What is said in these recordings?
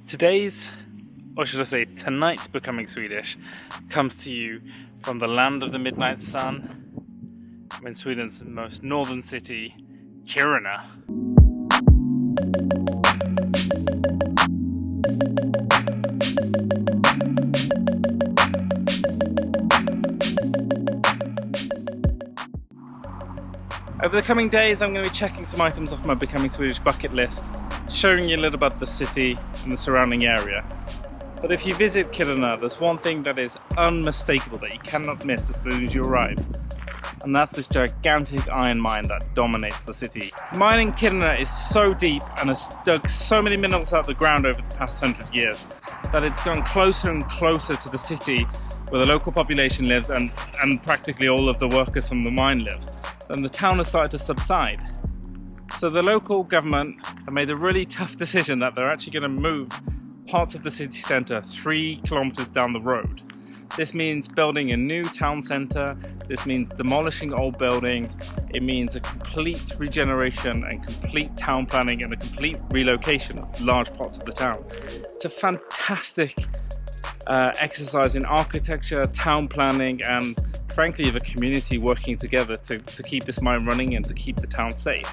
Today's, or should I say tonight's Becoming Swedish, comes to you from the land of the midnight sun, in Sweden's most northern city, Kiruna. Over the coming days I'm going to be checking some items off my Becoming Swedish bucket list, showing you a little about the city and the surrounding area. But if you visit Kiruna, there's one thing that is unmistakable that you cannot miss as soon as you arrive. And that's this gigantic iron mine that dominates the city. Mining in Kiruna is so deep and has dug so many minerals out of the ground over the past 100 years that it's gone closer and closer to the city where the local population lives and practically all of the workers from the mine live. And the town has started to subside. So the local government have made a really tough decision that they're actually going to move parts of the city centre 3 kilometres down the road. This means building a new town centre, this means demolishing old buildings, it means a complete regeneration and complete town planning and a complete relocation of large parts of the town. It's a fantastic exercise in architecture, town planning, and frankly of a community working together to keep this mine running and to keep the town safe.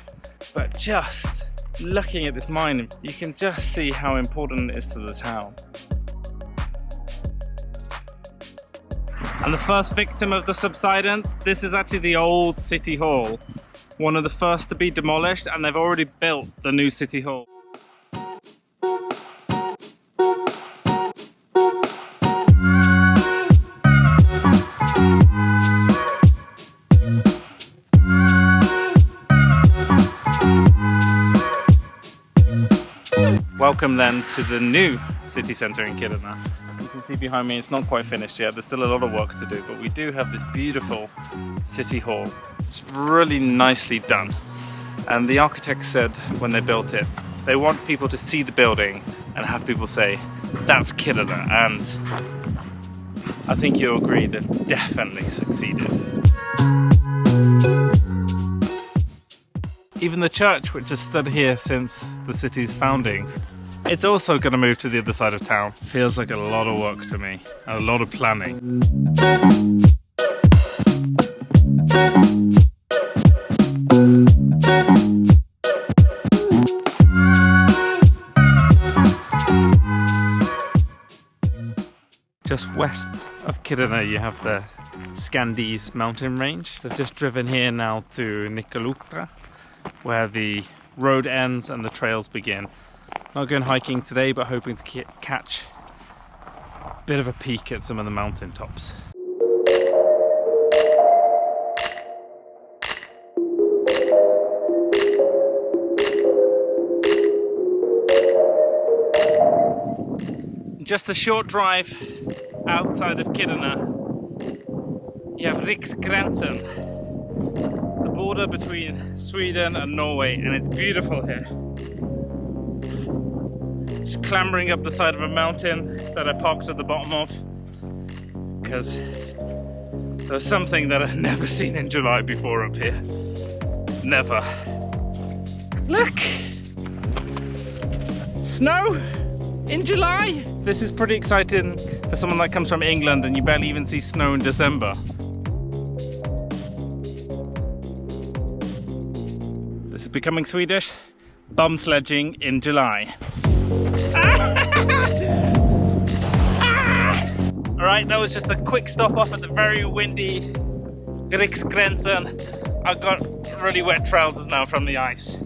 But just looking at this mine, you can just see how important it is to the town. And the first victim of the subsidence, this is actually the old city hall. One of the first to be demolished, and they've already built the new city hall. Welcome then to the new city centre in Kiruna. You can see behind me it's not quite finished yet, there's still a lot of work to do, but we do have this beautiful city hall. It's really nicely done. And the architect said when they built it, they want people to see the building and have people say, that's Kiruna. And I think you'll agree they've definitely succeeded. Even the church, which has stood here since the city's foundings, it's also going to move to the other side of town. Feels like a lot of work to me, a lot of planning. Just west of Kiruna you have the Skandies mountain range. I've just driven here now to Nikkaluokta, where the road ends and the trails begin. Not going hiking today, but hoping to catch a bit of a peek at some of the mountain tops. Just a short drive outside of Kiruna, you have Riksgränsen, the border between Sweden and Norway, and it's beautiful here. Just clambering up the side of a mountain that I parked at the bottom of, because there's something that I've never seen in July before up here. Never. Look! Snow in July! This is pretty exciting for someone that comes from England and you barely even see snow in December. This is Becoming Swedish, bum sledging in July. Alright, that was just a quick stop off at the very windy Riksgränsen. I've got really wet trousers now from the ice.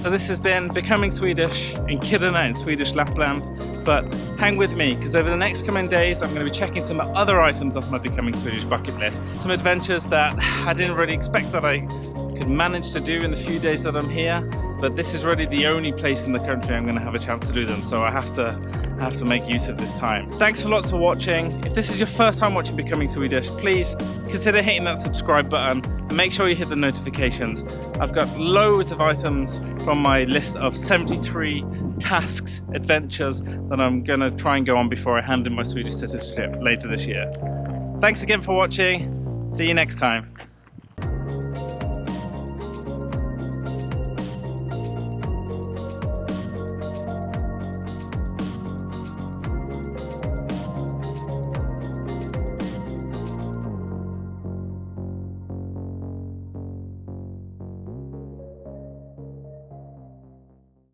So this has been Becoming Swedish in Kiruna in Swedish Lapland, but hang with me because over the next coming days I'm going to be checking some other items off my Becoming Swedish bucket list. Some adventures that I didn't really expect that I could manage to do in the few days that I'm here, but this is really the only place in the country I'm going to have a chance to do them, so I have to make use of this time. Thanks a lot for watching. If this is your first time watching Becoming Swedish, please consider hitting that subscribe button and make sure you hit the notifications. I've got loads of items from my list of 73 tasks, adventures that I'm going to try and go on before I hand in my Swedish citizenship later this year. Thanks again for watching. See you next time.